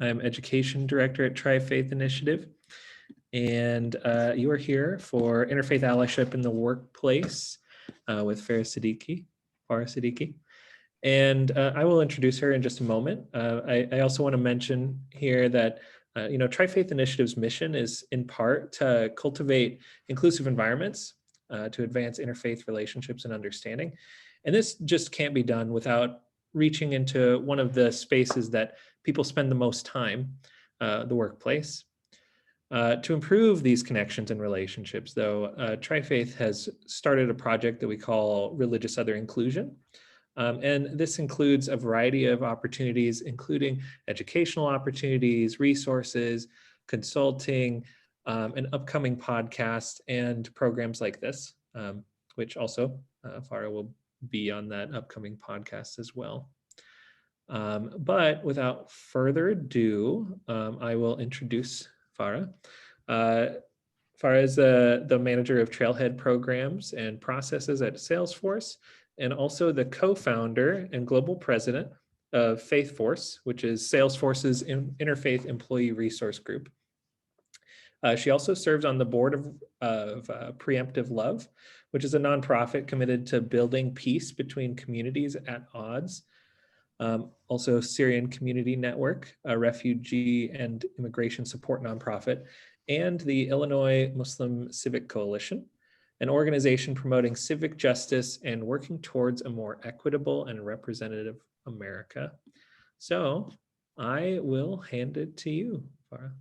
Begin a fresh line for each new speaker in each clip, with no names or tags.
I'm Education Director at Interfaith Initiative, and you are here for Interfaith Allyship in the Workplace with Farah Siddiqui. And I will introduce her in just a moment. I also want to mention here that Interfaith Initiative's mission is in part to cultivate inclusive environments to advance interfaith relationships and understanding. And this just can't be done without reaching into one of the spaces that people spend the most time, the workplace. To improve these connections and relationships, though, Interfaith has started a project that we call Religious Other Inclusion. And this includes a variety of opportunities, including educational opportunities, resources, consulting, and upcoming podcasts and programs like this, which also Farah will be on that upcoming podcast as well. But without further ado, I will introduce Farah. Farah is the manager of Trailhead programs and processes at Salesforce, and also the co-founder and global president of Faithforce, which is Salesforce's Interfaith Employee Resource Group. She also serves on the board of Preemptive Love, which is a nonprofit committed to building peace between communities at odds. Also Syrian Community Network, a refugee and immigration support nonprofit, and the Illinois Muslim Civic Coalition, an organization promoting civic justice and working towards a more equitable and representative America. So I will hand it to you, Farah.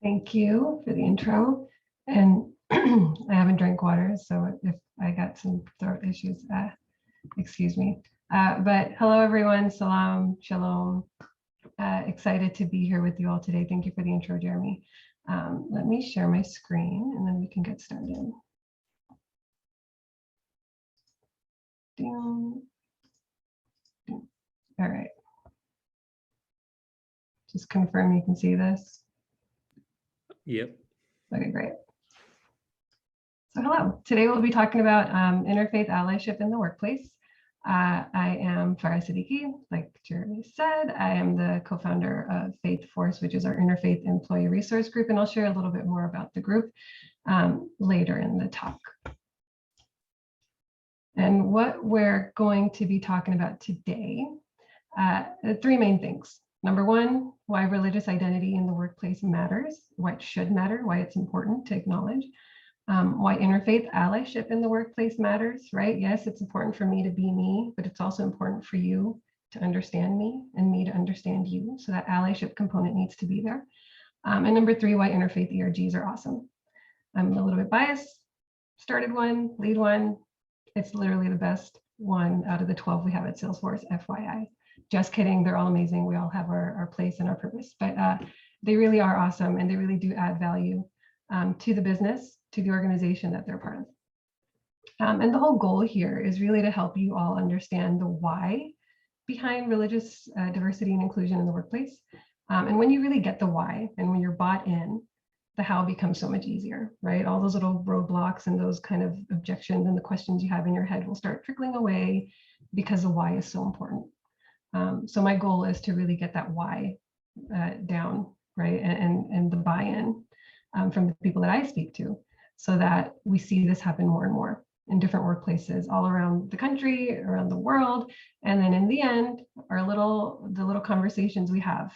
Thank you for the intro. And I haven't drank water, so if I got some throat issues, excuse me. But hello, everyone. Salam, shalom. Excited to be here with you all today. Thank you for the intro, Jeremy. Let me share my screen and then we can get started. All right. Just confirm you can see this.
Yep.
Okay, great. So hello. Today we'll be talking about interfaith allyship in the workplace. I am Farah Siddiqui, like Jeremy said. I am the co-founder of Faithforce, which is our interfaith employee resource group, and I'll share a little bit more about the group later in the talk. And what we're going to be talking about today, three main things. Number one, why religious identity in the workplace matters, why it should matter, why it's important to acknowledge. Why interfaith allyship in the workplace matters, right? Yes, it's important for me to be me, but it's also important for you to understand me and me to understand you. So that allyship component needs to be there. And number three, why interfaith ERGs are awesome. I'm a little bit biased, started one, lead one. It's literally the best one out of the 12 we have at Salesforce, FYI. Just kidding, they're all amazing. We all have our place and our purpose, but they really are awesome and they really do add value to the business, to the organization that they're part of. And the whole goal here is really to help you all understand the why behind religious diversity and inclusion in the workplace. And when you really get the why and when you're bought in, the how becomes so much easier, right? All those little roadblocks and those kind of objections and the questions you have in your head will start trickling away because the why is so important. So my goal is to really get that why down, right? And the buy-in from the people that I speak to, so that we see this happen more and more in different workplaces all around the country, around the world. And then in the end, the little conversations we have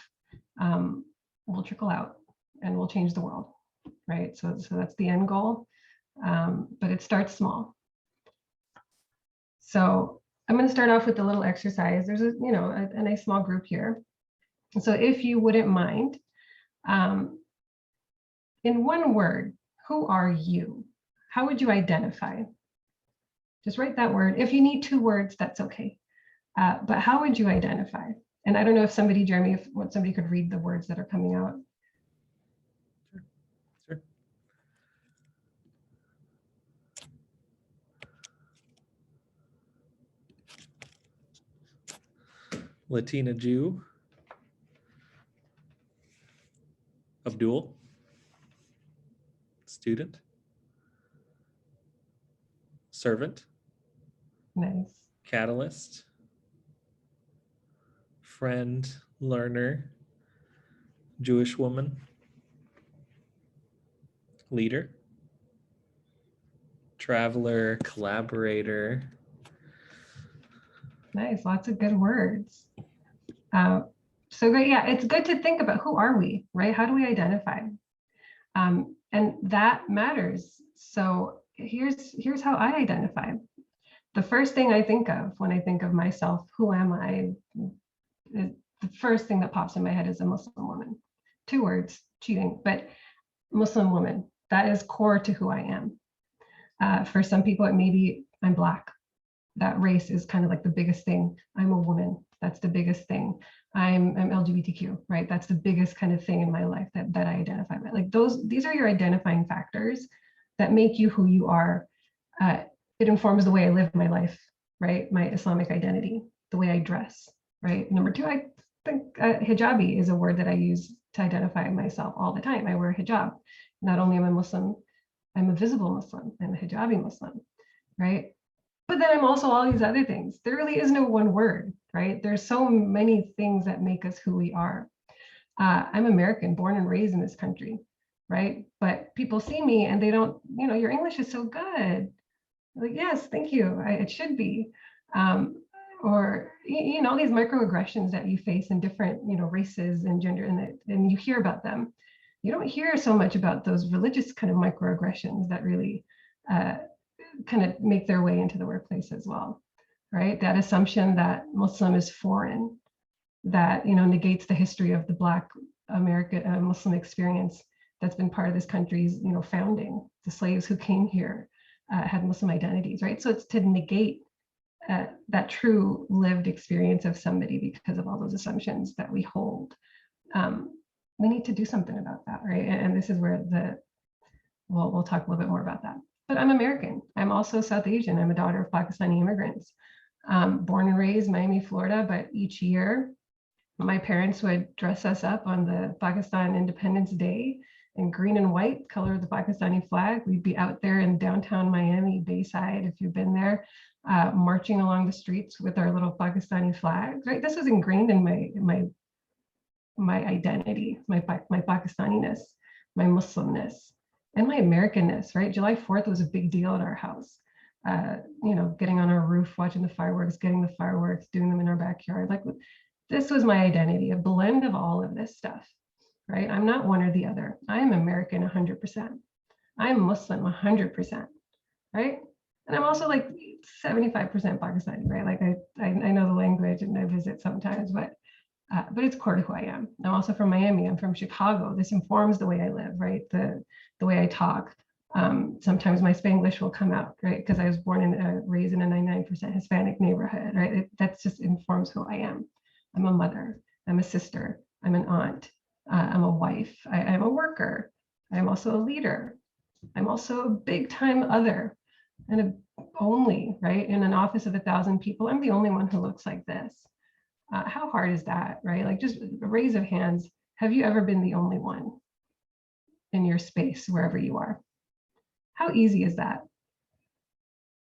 will trickle out and will change the world, right? So that's the end goal, but it starts small. So I'm going to start off with a little exercise. There's a nice small group here. So if you wouldn't mind, in one word, who are you? How would you identify? Just write that word. If you need 2 words, that's okay. But how would you identify? And I don't know if somebody, Jeremy, if somebody could read the words that are coming out.
Sure. Latina Jew. Abdul. Student. Servant.
Nice.
Catalyst. Friend. Learner. Jewish woman, leader, traveler, collaborator.
Nice, lots of good words. So great, yeah, it's good to think about who are we, right? How do we identify? And that matters. So here's how I identify. The first thing I think of when I think of myself, who am I? The first thing that pops in my head is a Muslim woman. 2 words, cheating, but Muslim woman. That is core to who I am. For some people, it may be I'm Black. That race is kind of like the biggest thing. I'm a woman. That's the biggest thing. I'm LGBTQ, right? That's the biggest kind of thing in my life that I identify with. Like these are your identifying factors that make you who you are. It informs the way I live my life, right? My Islamic identity, the way I dress, right? Number 2, I think hijabi is a word that I use to identify myself all the time. I wear hijab. Not only am I Muslim, I'm a visible Muslim. I'm a hijabi Muslim, right? But then I'm also all these other things. There really is no one word, right? There's so many things that make us who we are. I'm American, born and raised in this country, right? But people see me and they don't, your English is so good. Like, yes, thank you. It should be. Or, these microaggressions that you face in different, races and gender, and you hear about them. You don't hear so much about those religious kind of microaggressions that really kind of make their way into the workplace as well, right? That assumption that Muslim is foreign, that, negates the history of the Black American Muslim experience that's been part of this country's, founding. The slaves who came here had Muslim identities, right? So it's to negate that true lived experience of somebody because of all those assumptions that we hold. We need to do something about that, right? And this is where we'll talk a little bit more about that. But I'm American. I'm also South Asian. I'm a daughter of Pakistani immigrants. Born and raised Miami, Florida, but each year my parents would dress us up on the Pakistan Independence Day in green and white, color of the Pakistani flag. We'd be out there in downtown Miami, Bayside, if you've been there, marching along the streets with our little Pakistani flags, right? This was ingrained in my identity, my Pakistaniness, my Muslimness, and my Americanness, right? July 4th was a big deal at our house. Getting on our roof, watching the fireworks, getting the fireworks, doing them in our backyard. Like, this was my identity, a blend of all of this stuff, right? I'm not one or the other. I am American 100%. I'm Muslim 100%, right? And I'm also like 75% Pakistani, right? Like I know the language and I visit sometimes, but it's core to who I am. I'm also from Miami. I'm from Chicago. This informs the way I live, right? The way I talk. Sometimes my Spanglish will come out, right? Because I was born and raised in a 99% Hispanic neighborhood, right? That just informs who I am. I'm a mother. I'm a sister. I'm an aunt. I'm a wife. I'm a worker. I'm also a leader. I'm also a big time other and only, right? In an office of 1,000 people, I'm the only one who looks like this. How hard is that, right? Like, just a raise of hands. Have you ever been the only one in your space, wherever you are? How easy is that?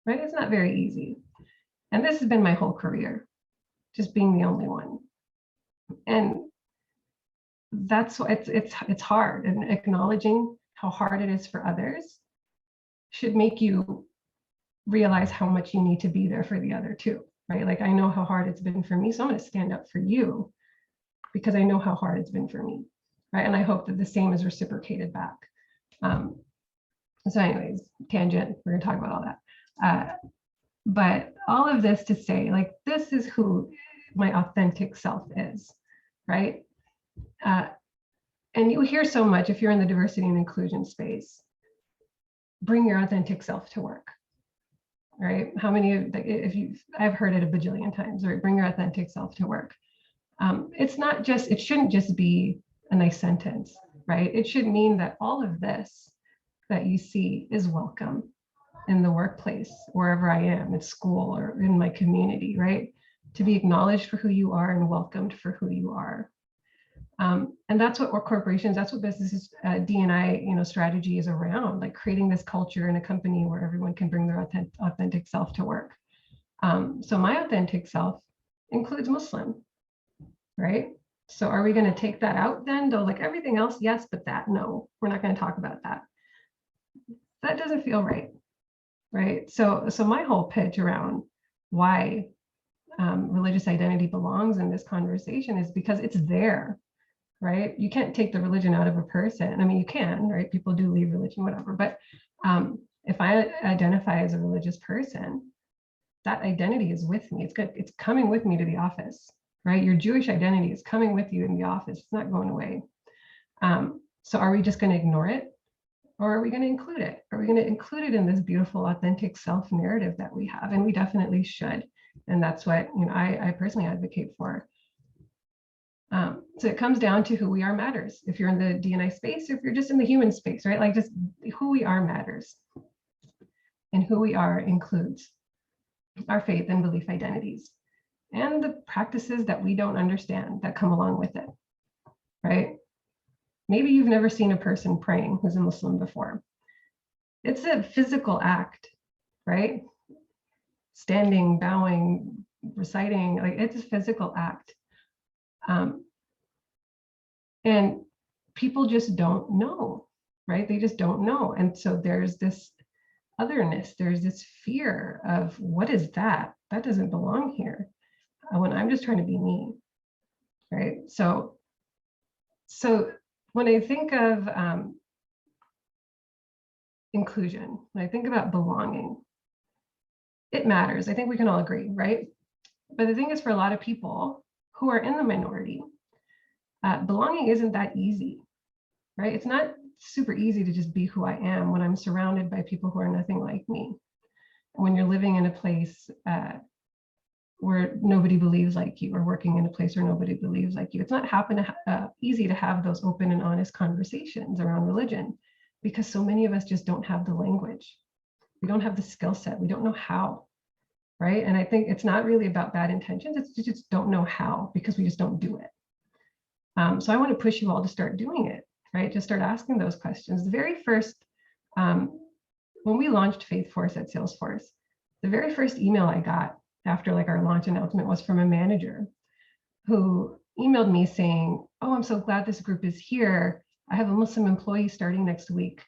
Right? It's not very easy. And this has been my whole career, just being the only one. And that's why it's hard. And acknowledging how hard it is for others should make you realize how much you need to be there for the other too, right? Like, I know how hard it's been for me, so I'm going to stand up for you because I know how hard it's been for me, right? And I hope that the same is reciprocated back. So anyways, tangent, we're going to talk about all that. But all of this to say, like, this is who my authentic self is, right? And you hear so much, if you're in the diversity and inclusion space, bring your authentic self to work, right? How many of, I've heard it a bajillion times, right? Bring your authentic self to work. It shouldn't just be a nice sentence, right? It should mean that all of this that you see is welcome in the workplace, wherever I am, at school or in my community, right? To be acknowledged for who you are and welcomed for who you are. And that's what corporations, that's what businesses, D&I, strategy is around, like creating this culture in a company where everyone can bring their authentic self to work. So my authentic self includes Muslim, right? So are we going to take that out then? Though, like everything else, yes, but that, no, we're not going to talk about that. That doesn't feel right, right? So my whole pitch around why religious identity belongs in this conversation is because it's there, right? You can't take the religion out of a person. I mean, you can, right? People do leave religion, whatever. But if I identify as a religious person, that identity is with me. It's good. It's coming with me to the office, right? Your Jewish identity is coming with you in the office. It's not going away. So are we just going to ignore it? Or are we going to include it? Are we going to include it in this beautiful, authentic self narrative that we have? And we definitely should. And that's what, you know, I personally advocate for. So it comes down to who we are matters. If you're in the D&I space, or if you're just in the human space, right? Like just who we are matters. And who we are includes our faith and belief identities and the practices that we don't understand that come along with it, right? Maybe you've never seen a person praying who's a Muslim before. It's a physical act, right? Standing, bowing, reciting, like it's a physical act. And people just don't know, right? They just don't know. And so there's this otherness, there's this fear of what is that? That doesn't belong here when I'm just trying to be me, right? So when I think of inclusion, when I think about belonging, it matters. I think we can all agree, right? But the thing is, for a lot of people who are in the minority, belonging isn't that easy, right? It's not super easy to just be who I am when I'm surrounded by people who are nothing like me. When you're living in a place where nobody believes like you, or working in a place where nobody believes like you, it's not easy to have those open and honest conversations around religion, because so many of us just don't have the language. We don't have the skill set. We don't know how, right? And I think it's not really about bad intentions. It's you just don't know how, because we just don't do it. So I want to push you all to start doing it, right? Just start asking those questions. The very first, when we launched Faithforce at Salesforce, the very first email I got after like our launch announcement was from a manager who emailed me saying, "Oh, I'm so glad this group is here. I have a Muslim employee starting next week.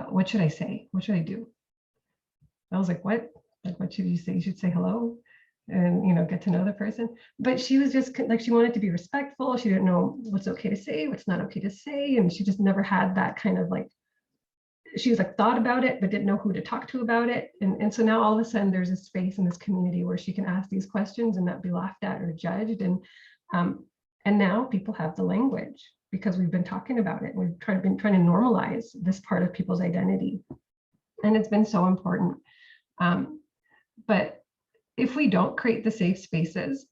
What should I say? What should I do?" I was like, "What? Like, what should you say? You should say hello and, you know, get to know the person." But she was just like, she wanted to be respectful. She didn't know what's okay to say, what's not okay to say. And she just never had that kind of like, she was like thought about it, but didn't know who to talk to about it. And so now all of a sudden there's a space in this community where she can ask these questions and not be laughed at or judged. And now people have the language because we've been talking about it. We've been trying to normalize this part of people's identity. And it's been so important. But if we don't create the safe spaces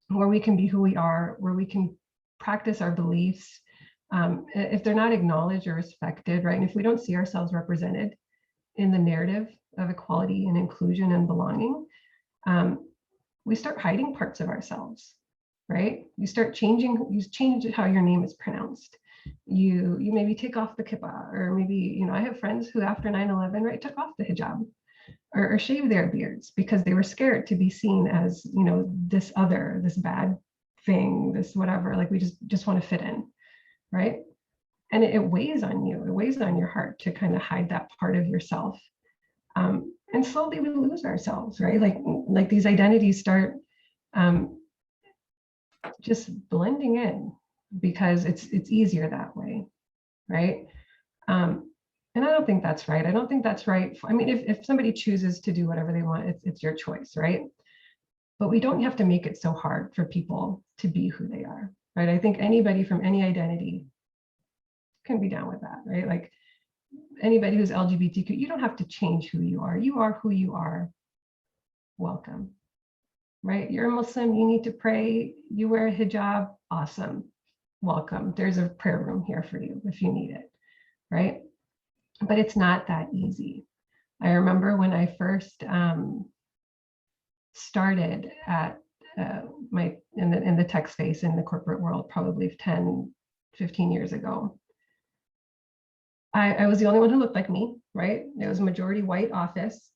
where we can be who we are, where we can practice our beliefs, if they're not acknowledged or respected, right? And if we don't see ourselves represented in the narrative of equality and inclusion and belonging, we start hiding parts of ourselves, right? You change how your name is pronounced. You maybe take off the kippah, or maybe, you know, I have friends who after 9/11, right, took off the hijab or shave their beards because they were scared to be seen as, you know, this other, this bad thing, this whatever, like we just want to fit in, right? And it weighs on you, it weighs on your heart to kind of hide that part of yourself. And slowly we lose ourselves, right? Like these identities start just blending in because it's easier that way, right? And I don't think that's right. I don't think that's right. I mean, if somebody chooses to do whatever they want, it's your choice, right? But we don't have to make it so hard for people to be who they are, right? I think anybody from any identity can be down with that, right? Like anybody who's LGBTQ, you don't have to change who you are. You are who you are. Welcome, right? You're a Muslim, you need to pray, you wear a hijab, awesome. Welcome. There's a prayer room here for you if you need it, right? But it's not that easy. I remember when I first started at in the tech space in the corporate world, probably 10, 15 years ago. I was the only one who looked like me, right? It was a majority white office,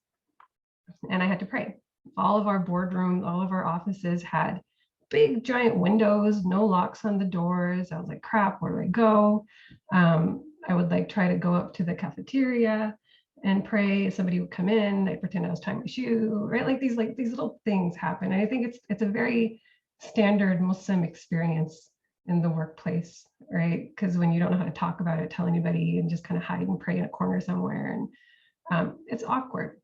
and I had to pray. All of our boardrooms, all of our offices had big giant windows, no locks on the doors. I was like, crap, where do I go? I would like try to go up to the cafeteria and pray. Somebody would come in, I'd pretend I was tying my shoe, right? Like these little things happen. And I think it's a very standard Muslim experience in the workplace, right? Because when you don't know how to talk about it, tell anybody, and just kind of hide and pray in a corner somewhere, and it's awkward.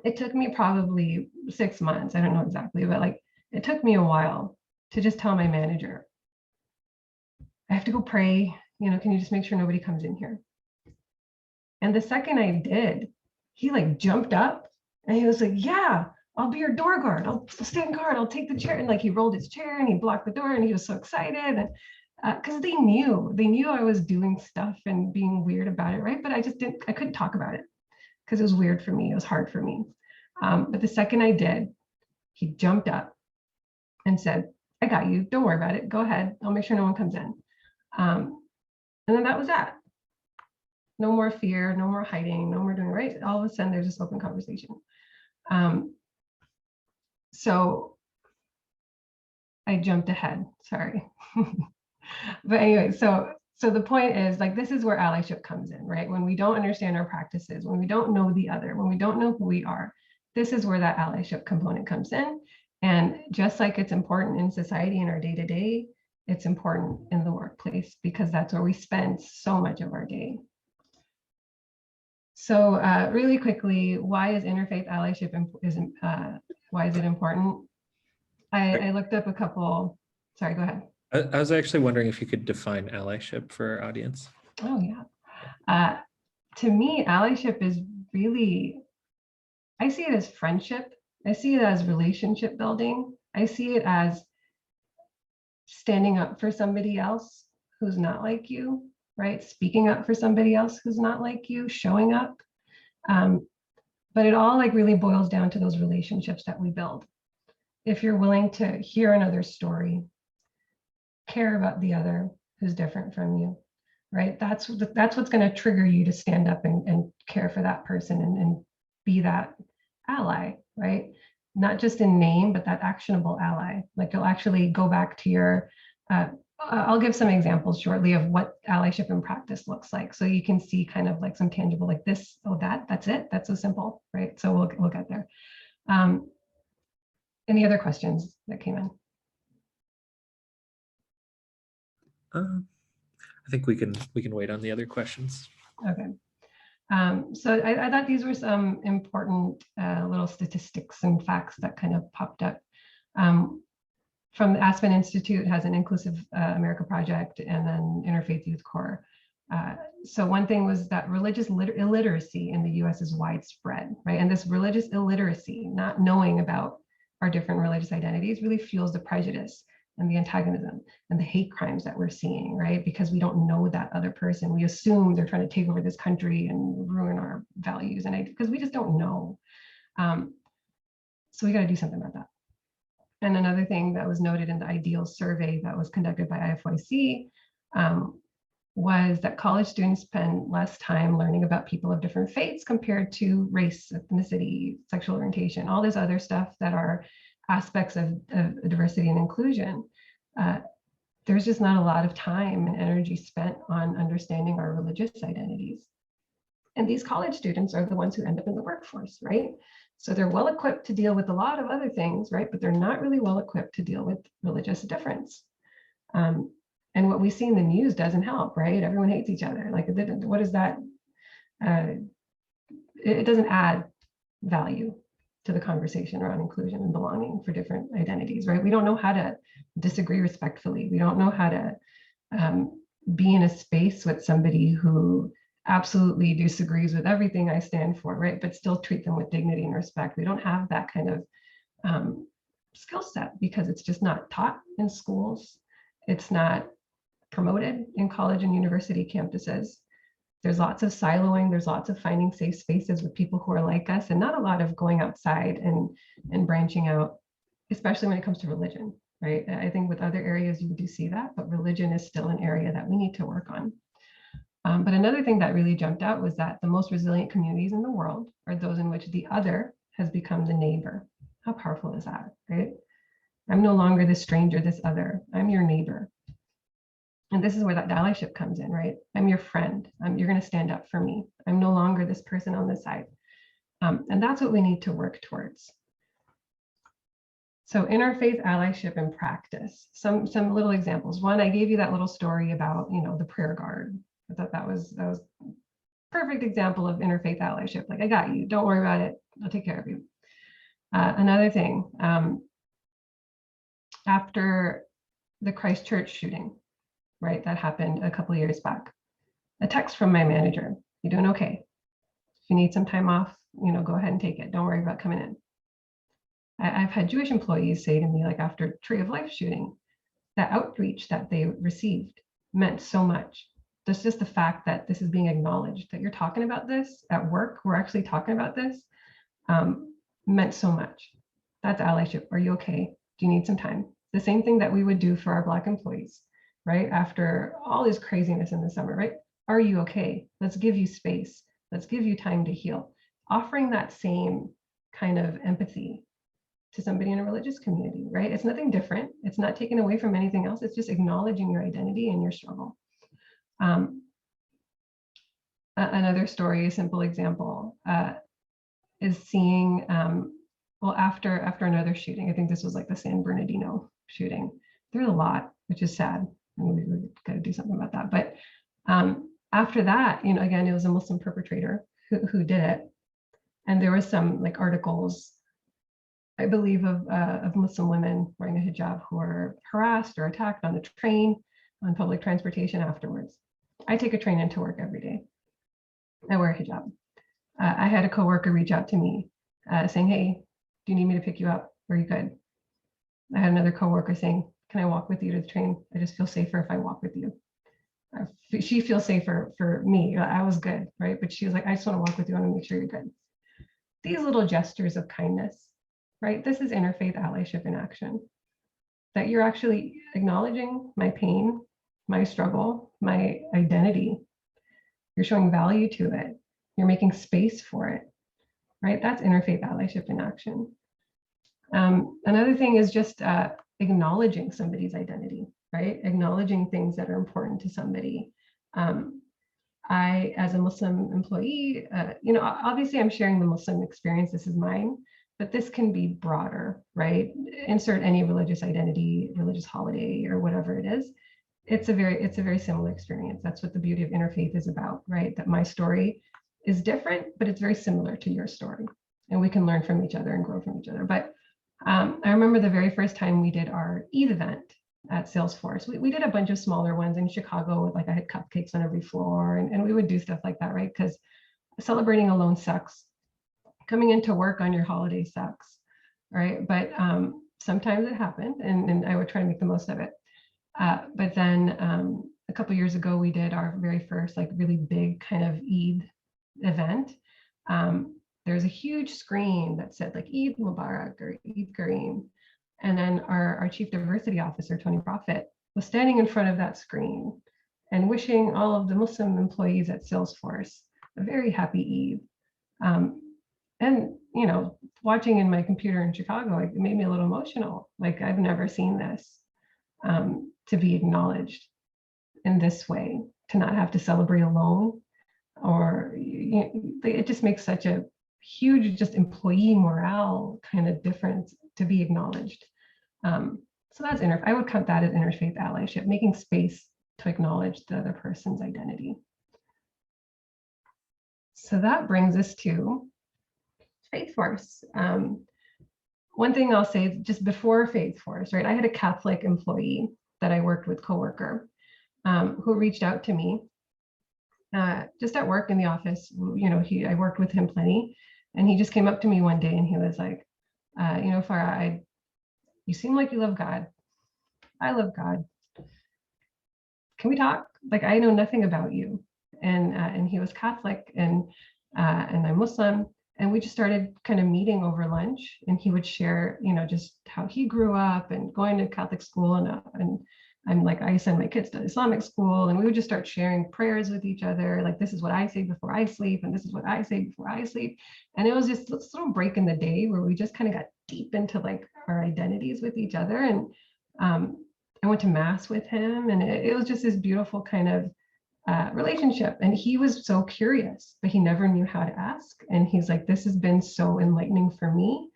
It took me probably 6 months, I don't know exactly, but like it took me a while to just tell my manager, I have to go pray, can you just make sure nobody comes in here? And the second I did, he like jumped up and he was like, yeah, I'll be your door guard. I'll stand guard. I'll take the chair. And like he rolled his chair and he blocked the door and he was so excited. And because they knew I was doing stuff and being weird about it, right? But I couldn't talk about it because it was weird for me. It was hard for me. But the second I did, he jumped up and said, I got you. Don't worry about it. Go ahead. I'll make sure no one comes in. And then that was that. No more fear, no more hiding, no more doing, right? All of a sudden there's this open conversation. So I jumped ahead, sorry. But anyway, so the point is like, this is where allyship comes in, right? When we don't understand our practices, when we don't know the other, when we don't know who we are, this is where that allyship component comes in. And just like it's important in society in our day-to-day, it's important in the workplace because that's where we spend so much of our day. So really quickly, why is interfaith allyship why is it important? I looked up a couple, sorry, go ahead.
I was actually wondering if you could define allyship for our audience.
Oh yeah. To me, allyship is really, I see it as friendship. I see it as relationship building. I see it as standing up for somebody else who's not like you, right? Speaking up for somebody else who's not like you, showing up. But it all like really boils down to those relationships that we build. If you're willing to hear another story, care about the other who's different from you, right? That's what's going to trigger you to stand up and care for that person and be that ally, right? Not just in name, but that actionable ally. Like you'll actually go back to your, I'll give some examples shortly of what allyship in practice looks like. So you can see kind of like some tangible, like this, oh, that's it. That's so simple, right? So we'll get there. Any other questions that came in?
I think we can wait on the other questions.
Okay. So I thought these were some important little statistics and facts that kind of popped up. From the Aspen Institute has an Inclusive America Project and then Interfaith Youth Corps. So one thing was that religious illiteracy in the US is widespread, right? And this religious illiteracy, not knowing about our different religious identities, really fuels the prejudice and the antagonism and the hate crimes that we're seeing, right? Because we don't know that other person. We assume they're trying to take over this country and ruin our values, and because we just don't know. So we got to do something about that. And another thing that was noted in the ideal survey that was conducted by IFYC was that college students spend less time learning about people of different faiths compared to race, ethnicity, sexual orientation, all this other stuff that are aspects of diversity and inclusion. There's just not a lot of time and energy spent on understanding our religious identities. And these college students are the ones who end up in the workforce, right? So they're well equipped to deal with a lot of other things, right? But they're not really well equipped to deal with religious difference. And what we see in the news doesn't help, right? Everyone hates each other. Like, what is that? It doesn't add value to the conversation around inclusion and belonging for different identities, right? We don't know how to disagree respectfully. We don't know how to be in a space with somebody who absolutely disagrees with everything I stand for, right? But still treat them with dignity and respect. We don't have that kind of skill set because it's just not taught in schools. It's not promoted in college and university campuses. There's lots of siloing. There's lots of finding safe spaces with people who are like us, and not a lot of going outside and branching out, especially when it comes to religion, right? I think with other areas you do see that, but religion is still an area that we need to work on. But another thing that really jumped out was that the most resilient communities in the world are those in which the other has become the neighbor. How powerful is that, right? I'm no longer this stranger, this other. I'm your neighbor. And this is where that allyship comes in, right? I'm your friend. You're going to stand up for me. I'm no longer this person on the side. And that's what we need to work towards. So interfaith allyship in practice, some little examples. One, I gave you that little story about, the prayer guard. I thought that was perfect example of interfaith allyship. Like, I got you, don't worry about it, I'll take care of you. Another thing, after the Christchurch shooting, right, that happened a couple of years back, a text from my manager, you doing okay? If you need some time off, go ahead and take it, don't worry about coming in. I've had Jewish employees say to me, like after Tree of Life shooting, that outreach that they received meant so much. That's just the fact that this is being acknowledged, that you're talking about this at work, we're actually talking about this, meant so much. That's allyship. Are you okay? Do you need some time? The same thing that we would do for our Black employees, right? After all this craziness in the summer, right? Are you okay? Let's give you space. Let's give you time to heal. Offering that same kind of empathy to somebody in a religious community, right? It's nothing different. It's not taken away from anything else. It's just acknowledging your identity and your struggle. Another story, a simple example, is seeing, well, after another shooting, I think this was like the San Bernardino shooting. There's a lot, which is sad. We've got to do something about that. But after that, again, it was a Muslim perpetrator who did it. And there was some like articles, I believe, of Muslim women wearing a hijab who were harassed or attacked on the train, on public transportation afterwards. I take a train into work every day. I wear a hijab. I had a coworker reach out to me saying, hey, do you need me to pick you up? Are you good? I had another coworker saying, can I walk with you to the train? I just feel safer if I walk with you. She feels safer for me. I was good, right? But she was like, I just want to walk with you. I want to make sure you're good. These little gestures of kindness, right? This is interfaith allyship in action. That you're actually acknowledging my pain, my struggle, my identity. You're showing value to it. You're making space for it, right? That's interfaith allyship in action. Another thing is just acknowledging somebody's identity, right? Acknowledging things that are important to somebody. I, as a Muslim employee, obviously I'm sharing the Muslim experience, this is mine, but this can be broader, right? Insert any religious identity, religious holiday, or whatever it is. It's a very similar experience. That's what the beauty of interfaith is about, right? That my story is different, but it's very similar to your story. And we can learn from each other and grow from each other. But I remember the very first time we did our Eid event at Salesforce. We did a bunch of smaller ones in Chicago, like I had cupcakes on every floor, and we would do stuff like that, right? Because celebrating alone sucks. Coming into work on your holiday sucks, right? But sometimes it happened, and I would try to make the most of it. But then a couple years ago, we did our very first like really big kind of Eid event. There's a huge screen that said like Eid Mubarak or Eid Kareem. And then our chief diversity officer, Tony Prophet, was standing in front of that screen and wishing all of the Muslim employees at Salesforce a very happy Eid. And, watching in my computer in Chicago, it made me a little emotional. Like, I've never seen this, to be acknowledged in this way, to not have to celebrate alone, or it just makes such a huge just employee morale kind of difference to be acknowledged. So that's I would count that as interfaith allyship, making space to acknowledge the other person's identity. So that brings us to Faithforce. One thing I'll say just before Faithforce, right? I had a Catholic employee that I worked with, coworker, who reached out to me just at work in the office. I worked with him plenty, and he just came up to me one day and he was like, Farah, you seem like you love God. I love God. Can we talk? Like, I know nothing about you. And he was Catholic, and I'm Muslim. And we just started kind of meeting over lunch, and he would share, just how he grew up and going to Catholic school, and I'm like, I send my kids to Islamic school, and we would just start sharing prayers with each other. Like, this is what I say before I sleep, and this is what I say before I sleep. And it was just this little break in the day where we just kind of got deep into like our identities with each other. And I went to mass with him, and it was just this beautiful kind of relationship. And he was so curious, but he never knew how to ask. And he's like, this has been so enlightening for me.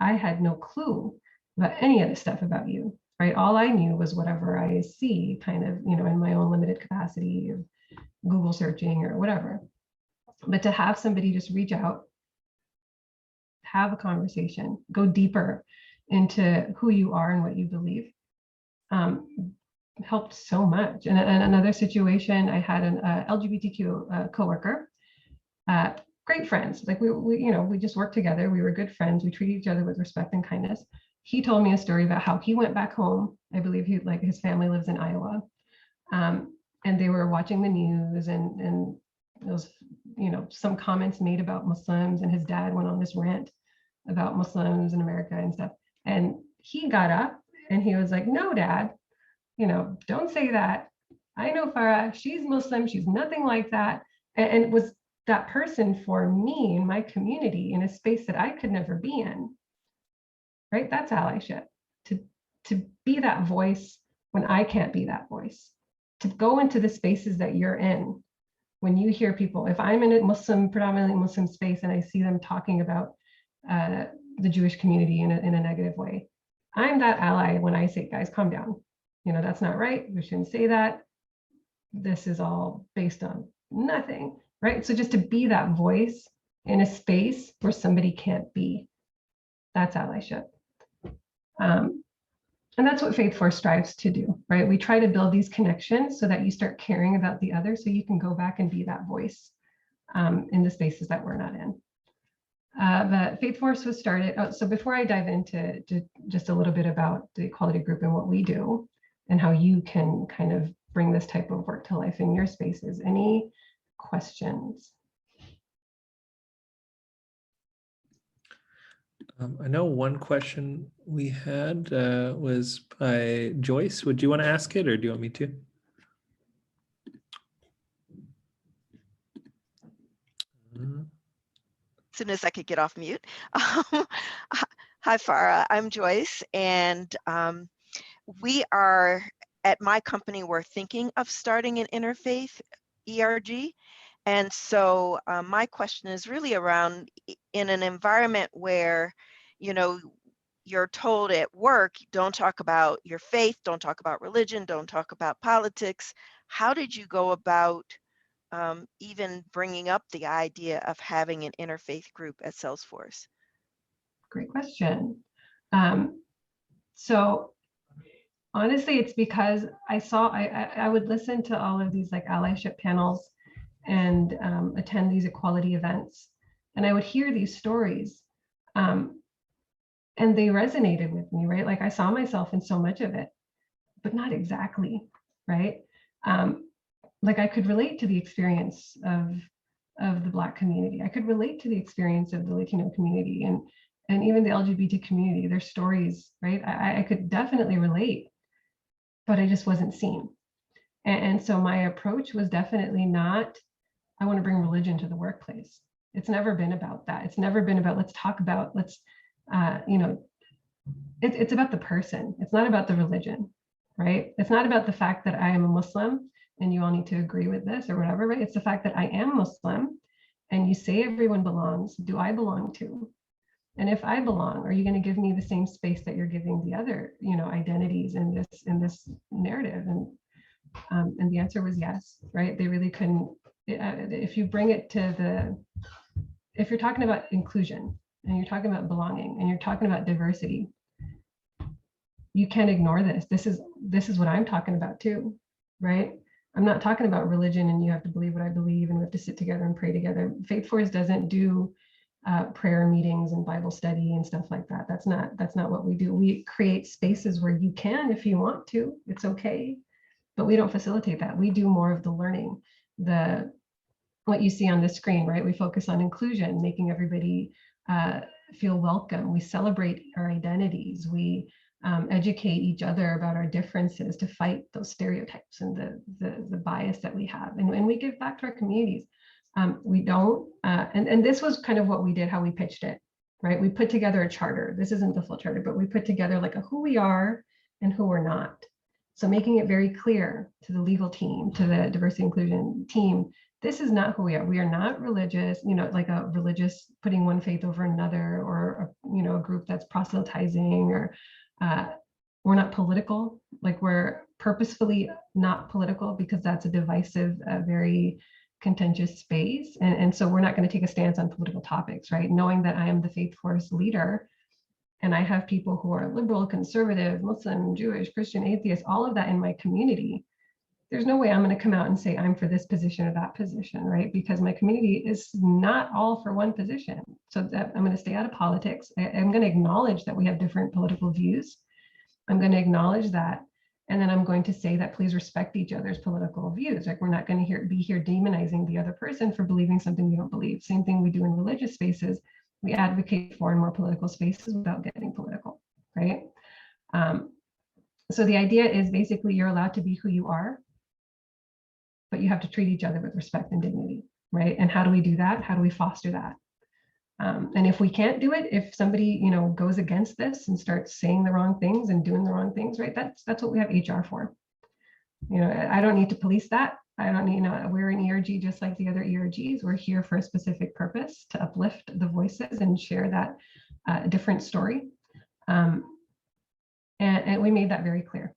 I had no clue about any of this stuff about you, right? All I knew was whatever I see kind of, you know, in my own limited capacity of Google searching or whatever. But to have somebody just reach out, have a conversation, go deeper into who you are and what you believe, helped so much. And another situation, I had an LGBTQ coworker, great friends. Like we just worked together. We were good friends. We treated each other with respect and kindness. He told me a story about how he went back home. I believe his family lives in Iowa, and they were watching the news, and there was, you know, some comments made about Muslims, and his dad went on this rant about Muslims in America and stuff. And he got up and he was like, "No, Dad, you know, don't say that. I know Farah, she's Muslim, she's nothing like that." And was that person for me in my community in a space that I could never be in, right? That's allyship, to be that voice when I can't be that voice, to go into the spaces that you're in. When you hear people, if I'm in a predominantly Muslim space, and I see them talking about the Jewish community in a negative way, I'm that ally when I say, guys, calm down. You know, that's not right. We shouldn't say that. This is all based on nothing, right? So just to be that voice in a space where somebody can't be, that's allyship. And that's what Faithforce strives to do, right? We try to build these connections so that you start caring about the other, so you can go back and be that voice in the spaces that we're not in. But Faithforce was started. So before I dive into just a little bit about the equality group and what we do and how you can kind of bring this type of work to life in your spaces, any questions?
I know one question we had was by Joyce. Would you want to ask it, or do you want me to?
As soon as I could get off mute. Hi, Farah. I'm Joyce, and we are, at my company, we're thinking of starting an interfaith ERG. And so my question is really around, in an environment where, you know, you're told at work, don't talk about your faith, don't talk about religion, don't talk about politics. How did you go about even bringing up the idea of having an interfaith group at Salesforce?
Great question. So honestly, it's because I would listen to all of these like allyship panels and attend these equality events, and I would hear these stories, and they resonated with me, right? Like I saw myself in so much of it, but not exactly, right? Like I could relate to the experience of the Black community. I could relate to the experience of the Latino community and even the LGBT community, their stories, right? I could definitely relate, but I just wasn't seen. And so my approach was definitely not, I want to bring religion to the workplace. It's never been about that. It's never been about, let's talk about, you know, it's about the person. It's not about the religion, right? It's not about the fact that I am a Muslim and you all need to agree with this or whatever, right? It's the fact that I am Muslim and you say everyone belongs. Do I belong to? And if I belong, are you going to give me the same space that you're giving the other, you know, identities in this narrative? And the answer was yes, right? They really couldn't. If you bring it to if you're talking about inclusion and you're talking about belonging and you're talking about diversity, you can't ignore this. This is what I'm talking about too, right? I'm not talking about religion and you have to believe what I believe and we have to sit together and pray together. Faithforce doesn't do prayer meetings and Bible study and stuff like that. That's not what we do. We create spaces where you can, if you want to, it's okay, but we don't facilitate that. We do more of the learning, what you see on the screen, right? We focus on inclusion, making everybody feel welcome. We celebrate our identities. We educate each other about our differences to fight those stereotypes and the bias that we have. And we give back to our communities. We don't, and this was kind of what we did, how we pitched it, right? We put together a charter. This isn't the full charter, but we put together like a who we are and who we're not. So making it very clear to the legal team, to the diversity inclusion team, this is not who we are. We are not religious, like a religious putting one faith over another, or a group that's proselytizing, or we're not political. Like, we're purposefully not political because that's a divisive, very contentious space. And so we're not going to take a stance on political topics, right? Knowing that I am the Faithforce leader, and I have people who are liberal, conservative, Muslim, Jewish, Christian, atheist, all of that in my community. There's no way I'm going to come out and say I'm for this position or that position, right? Because my community is not all for one position. So that I'm going to stay out of politics. I'm going to acknowledge that we have different political views. I'm going to acknowledge that. And then I'm going to say that please respect each other's political views. Like, we're not going to be here demonizing the other person for believing something we don't believe. Same thing we do in religious spaces. We advocate for in more political spaces without getting political, right? So the idea is basically you're allowed to be who you are, but you have to treat each other with respect and dignity, right? And how do we do that? How do we foster that? And if we can't do it, if somebody, goes against this and starts saying the wrong things and doing the wrong things, right? That's what we have HR for. I don't need to police that. I don't need, we're an ERG just like the other ERGs. We're here for a specific purpose, to uplift the voices and share that different story. And we made that very clear.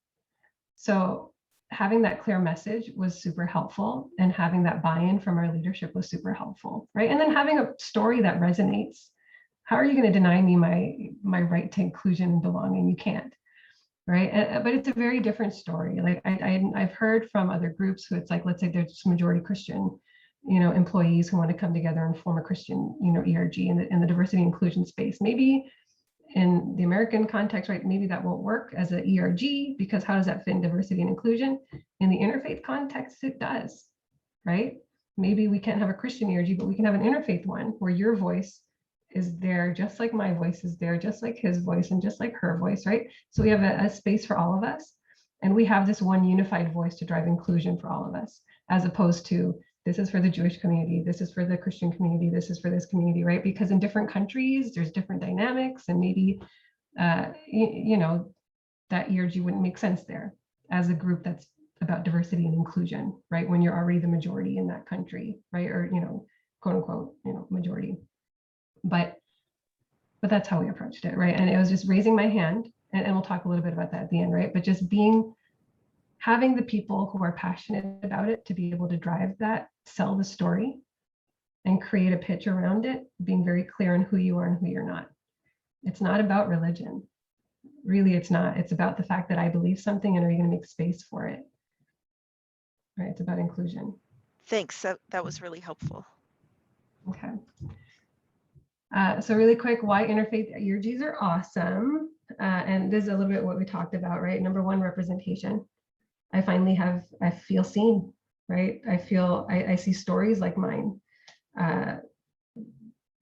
So having that clear message was super helpful, and having that buy-in from our leadership was super helpful, right? And then having a story that resonates. How are you going to deny me my right to inclusion and belonging? You can't, right? But it's a very different story. Like, I've heard from other groups who it's like, let's say there's majority Christian, employees who want to come together and form a Christian, ERG in the diversity and inclusion space. Maybe in the American context, right, maybe that won't work as an ERG, because how does that fit in diversity and inclusion? In the interfaith context, it does, right? Maybe we can't have a Christian ERG, but we can have an interfaith one where your voice is there, just like my voice is there, just like his voice and just like her voice, right? So we have a space for all of us, and we have this one unified voice to drive inclusion for all of us, as opposed to this is for the Jewish community, this is for the Christian community, this is for this community, right? Because in different countries, there's different dynamics, and maybe, that ERG wouldn't make sense there as a group that's about diversity and inclusion, right? When you're already the majority in that country, right? Or, quote unquote, majority. But that's how we approached it, right? And it was just raising my hand, and we'll talk a little bit about that at the end, right? But just having the people who are passionate about it to be able to drive that, sell the story, and create a pitch around it, being very clear on who you are and who you're not. It's not about religion. Really, it's not. It's about the fact that I believe something, and are you going to make space for it? Right? It's about inclusion.
Thanks. That was really helpful.
Okay. So really quick, why interfaith ERGs are awesome. And this is a little bit what we talked about, right? Number one, representation. I feel seen, right? I see stories like mine.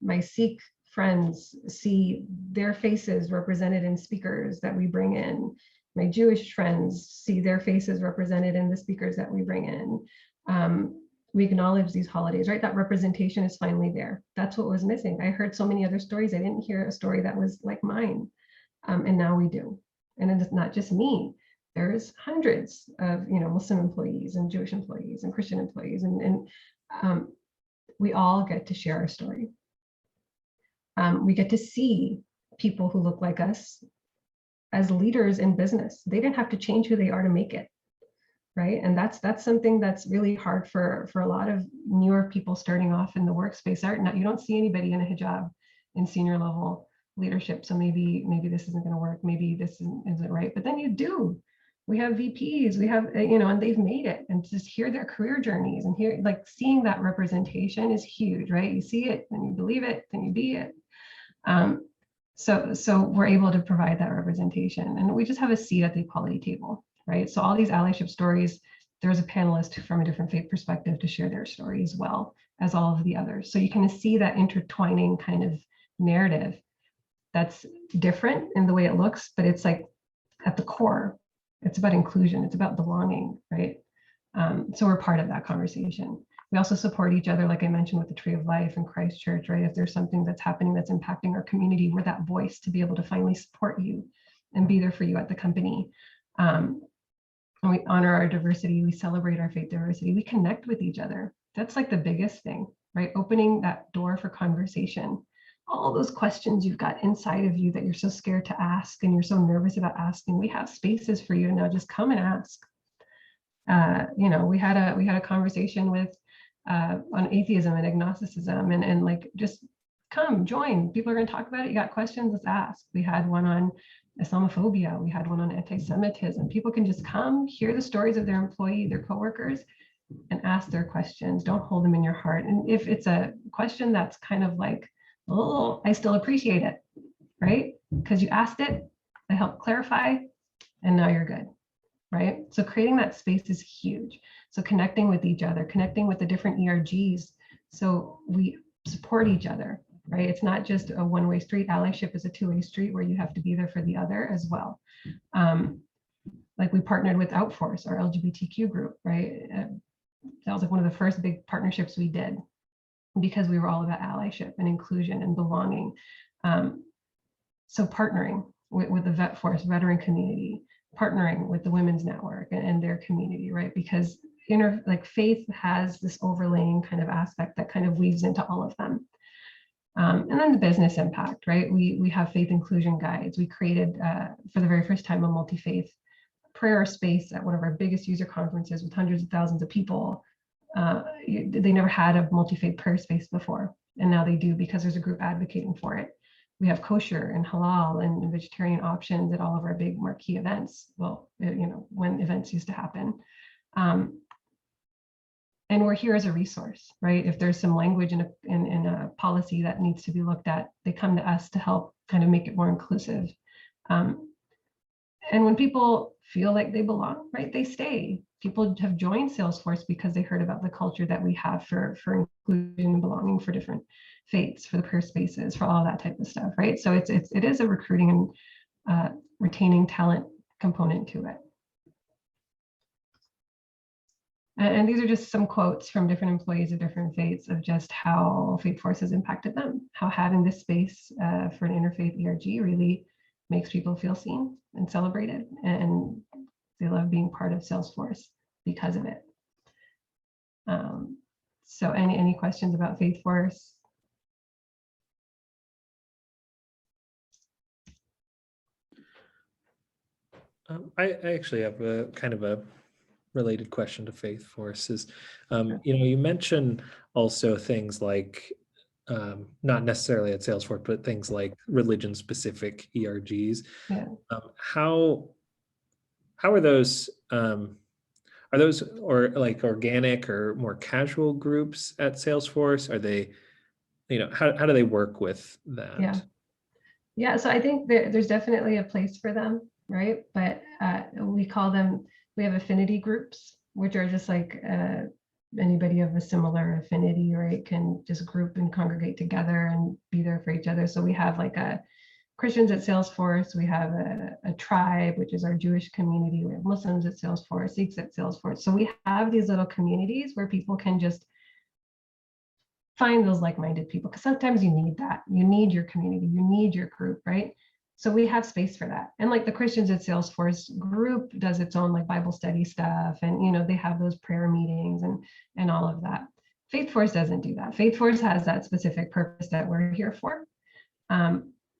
My Sikh friends see their faces represented in speakers that we bring in. My Jewish friends see their faces represented in the speakers that we bring in. We acknowledge these holidays, right? That representation is finally there. That's what was missing. I heard so many other stories. I didn't hear a story that was like mine. And now we do. And it's not just me. There's hundreds of, Muslim employees and Jewish employees and Christian employees. And we all get to share our story. We get to see people who look like us as leaders in business. They didn't have to change who they are to make it. Right. And that's something that's really hard for a lot of newer people starting off in the workspace. You don't see anybody in a hijab in senior level leadership. So maybe this isn't going to work. Maybe this isn't right. But then you do. We have VPs, we have, and they've made it, and just hear their career journeys, and hear, like, seeing that representation is huge, right? You see it, then you believe it, then you be it. So we're able to provide that representation, and we just have a seat at the equality table. Right. So all these allyship stories, there's a panelist from a different faith perspective to share their story as well as all of the others. So you can see that intertwining kind of narrative that's different in the way it looks, but it's like at the core, it's about inclusion. It's about belonging, right? So we're part of that conversation. We also support each other, like I mentioned, with the Tree of Life and Christchurch, right? If there's something that's happening that's impacting our community, we're that voice to be able to finally support you and be there for you at the company. And we honor our diversity. We celebrate our faith diversity. We connect with each other. That's like the biggest thing, right? Opening that door for conversation. All those questions you've got inside of you that you're so scared to ask and you're so nervous about asking, we have spaces for you to now just come and ask. You know, we had a conversation with on atheism and agnosticism, and like, just come join. People are going to talk about it. You got questions, let's ask. We had one on Islamophobia. We had one on anti-Semitism. People can just come hear the stories of their employee, their coworkers, and ask their questions. Don't hold them in your heart. And if it's a question that's kind of like, oh, I still appreciate it, right? Because you asked it, I helped clarify, and now you're good, right? So creating that space is huge. So connecting with each other, connecting with the different ERGs, so we support each other, right? It's not just a one-way street. Allyship is a two-way street where you have to be there for the other as well. Like we partnered with Outforce, our LGBTQ group, right? That was like one of the first big partnerships we did, because we were all about allyship and inclusion and belonging. So partnering with the Faithforce veteran community, partnering with the Women's Network and their community, right? Because like faith has this overlaying kind of aspect that kind of weaves into all of them. And then the business impact, right? We have faith inclusion guides. We created, for the very first time, a multi-faith prayer space at one of our biggest user conferences with hundreds of thousands of people. They never had a multi-faith prayer space before, and now they do because there's a group advocating for it. We have kosher and halal and vegetarian options at all of our big marquee events. Well, you know, when events used to happen. And we're here as a resource, right? If there's some language in a policy that needs to be looked at, they come to us to help kind of make it more inclusive. And when people feel like they belong, right, they stay. People have joined Salesforce because they heard about the culture that we have for inclusion and belonging for different faiths, for the prayer spaces, for all that type of stuff, right? So it is a recruiting and retaining talent component to it. And these are just some quotes from different employees of different faiths of just how Faithforce has impacted them, how having this space for an interfaith ERG really makes people feel seen and celebrated, and they love being part of Salesforce because of it. So any questions about Faithforce?
I actually have a kind of a related question to Faithforce is, you know, you mentioned also things like, not necessarily at Salesforce, but things like religion-specific ERGs.
Yeah.
How are those or like organic or more casual groups at Salesforce? Are they, you know, how do they work with that?
Yeah. So I think there's definitely a place for them, right? But we have affinity groups, which are just like anybody of a similar affinity, right, can just group and congregate together and be there for each other. So we have like a Christians at Salesforce, we have a tribe, which is our Jewish community, we have Muslims at Salesforce, Sikhs at Salesforce. So we have these little communities where people can just find those like-minded people, because sometimes you need that. You need your community, you need your group, right? So we have space for that. And like the Christians at Salesforce group does its own like Bible study stuff, and you know, they have those prayer meetings and all of that. Faithforce doesn't do that. Faithforce has that specific purpose that we're here for.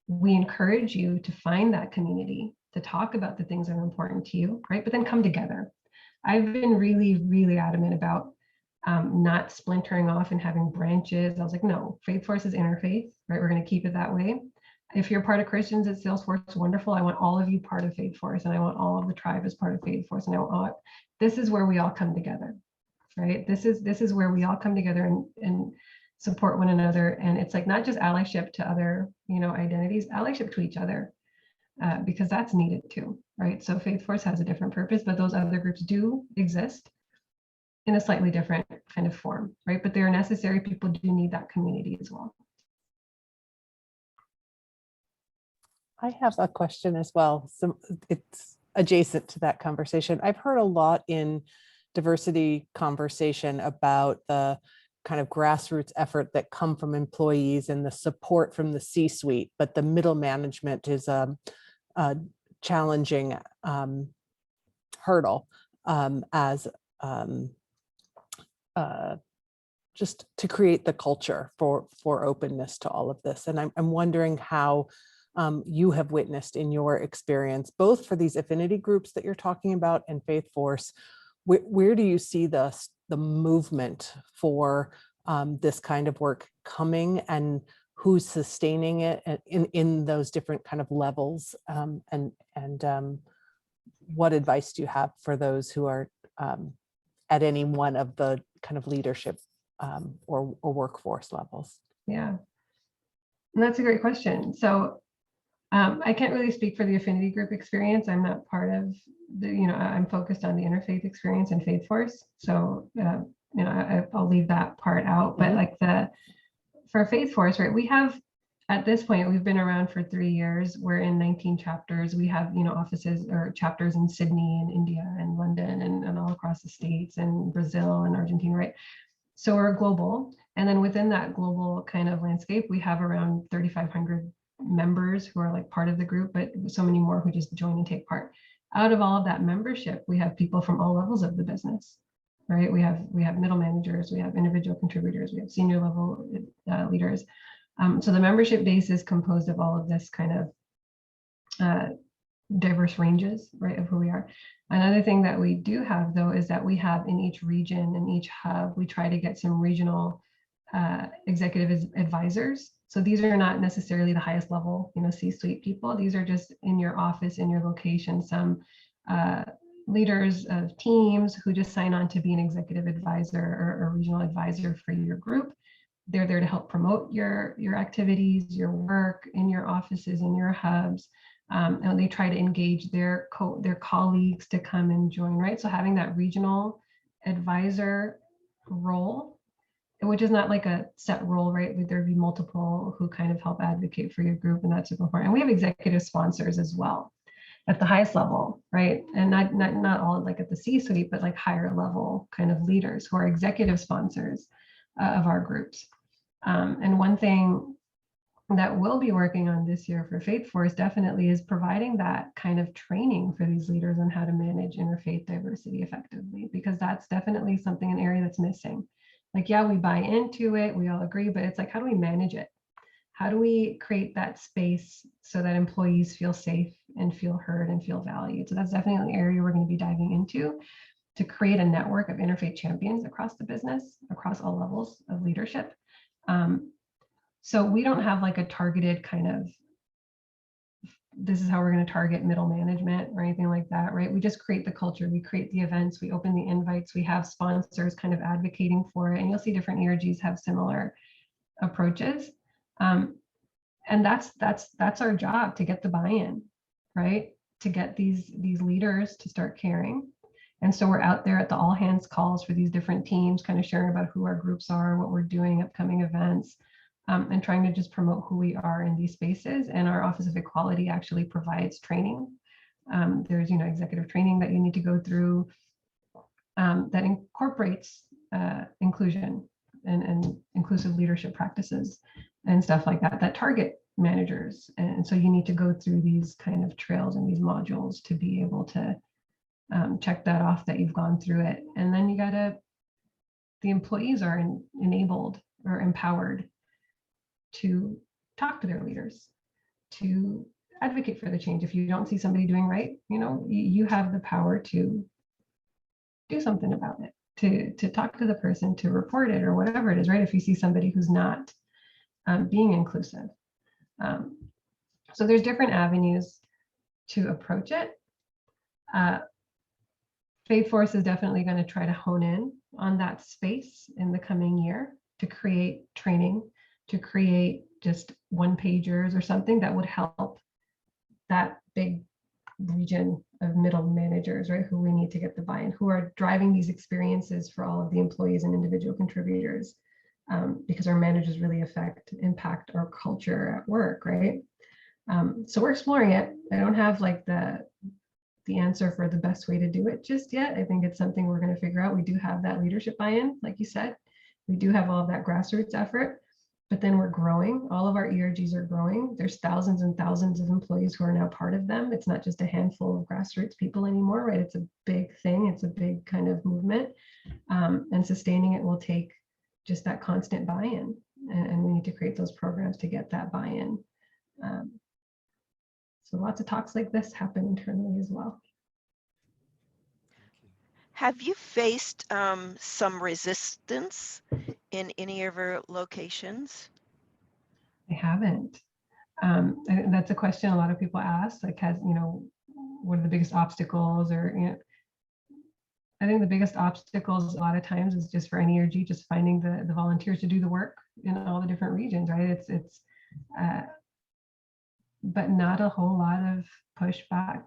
We encourage you to find that community, to talk about the things that are important to you, right? But then come together. I've been really, really adamant about not splintering off and having branches. I was like, no, Faithforce is interfaith, right? We're going to keep it that way. If you're part of Christians at Salesforce, wonderful. I want all of you part of Faithforce, and I want all of the tribe as part of Faithforce. And I want this is where we all come together, right? This is where we all come together and support one another. And it's like not just allyship to other, you know, identities, allyship to each other, because that's needed too, right? So Faithforce has a different purpose, but those other groups do exist in a slightly different kind of form, right? But they're necessary. People do need that community as well.
I have a question as well. So it's adjacent to that conversation. I've heard a lot in diversity conversation about the kind of grassroots effort that come from employees and the support from the C-suite, but the middle management is a challenging hurdle as just to create the culture for openness to all of this. And I'm wondering how you have witnessed in your experience, both for these affinity groups that you're talking about and Faithforce, where do you see the movement for this kind of work coming, and who's sustaining it in those different kind of levels? And what advice do you have for those who are at any one of the kind of leadership or workforce levels?
Yeah, and that's a great question. So I can't really speak for the affinity group experience. I'm not part of the, I'm focused on the interfaith experience and Faithforce. So, I'll leave that part out. But like for Faithforce, right, we have, at this point, we've been around for 3 years. We're in 19 chapters. We have, offices or chapters in Sydney and India and London and all across the States and Brazil and Argentina, right? So we're global. And then within that global kind of landscape, we have around 3,500 members who are like part of the group, but so many more who just join and take part. Out of all of that membership, we have people from all levels of the business, right? We have middle managers, we have individual contributors, we have senior level leaders. So the membership base is composed of all of this kind of diverse ranges, right, of who we are. Another thing that we do have, though, is that we have in each region, in each hub, we try to get some regional executive advisors. So these are not necessarily the highest level, C-suite people. These are just in your office, in your location, some leaders of teams who just sign on to be an executive advisor or a regional advisor for your group. They're there to help promote your activities, your work in your offices, in your hubs. And they try to engage their colleagues to come and join, right? So having that regional advisor role, which is not like a set role, right? There'd be multiple who kind of help advocate for your group, and that's super important. And we have executive sponsors as well at the highest level, right? And not all like at the C-suite, but like higher level kind of leaders who are executive sponsors of our groups. And one thing that we'll be working on this year for Faithforce definitely is providing that kind of training for these leaders on how to manage interfaith diversity effectively, because that's definitely something, an area that's missing. Like, yeah, we buy into it, we all agree, but it's like, how do we manage it? How do we create that space so that employees feel safe and feel heard and feel valued? So that's definitely an area we're going to be diving into, to create a network of interfaith champions across the business, across all levels of leadership. So we don't have like a targeted kind of, this is how we're going to target middle management or anything like that, right? We just create the culture, we create the events, we open the invites, we have sponsors kind of advocating for it, and you'll see different ERGs have similar approaches. And that's our job, to get the buy-in, right? To get these leaders to start caring. And so we're out there at the all hands calls for these different teams, kind of sharing about who our groups are, what we're doing, upcoming events, and trying to just promote who we are in these spaces. And our Office of Equality actually provides training. There's, executive training that you need to go through that incorporates inclusion and inclusive leadership practices and stuff like that, that target managers. And so you need to go through these kind of trails and these modules to be able to check that off that you've gone through it. And then the employees are enabled or empowered to talk to their leaders, to advocate for the change. If you don't see somebody doing right, you have the power to do something about it, to talk to the person, to report it, or whatever it is, right? If you see somebody who's not being inclusive. So there's different avenues to approach it. Faithforce is definitely going to try to hone in on that space in the coming year, to create training, to create just one-pagers or something that would help that big region of middle managers, right, who we need to get the buy-in, who are driving these experiences for all of the employees and individual contributors, because our managers really impact our culture at work, right? So we're exploring it. I don't have like the the answer for the best way to do it just yet. I think it's something we're going to figure out. We do have that leadership buy-in, like you said. We do have all of that grassroots effort, but then we're growing. All of our ERGs are growing. There's thousands and thousands of employees who are now part of them. It's not just a handful of grassroots people anymore, right? It's a big thing. It's a big kind of movement, and sustaining it will take just that constant buy-in, and we need to create those programs to get that buy-in. So lots of talks like this happen internally as well.
Have you faced some resistance in any of your locations?
I haven't. That's a question a lot of people ask, like, what are the biggest obstacles, or, I think the biggest obstacles a lot of times is just for any ERG, just finding the volunteers to do the work in all the different regions, right? But not a whole lot of pushback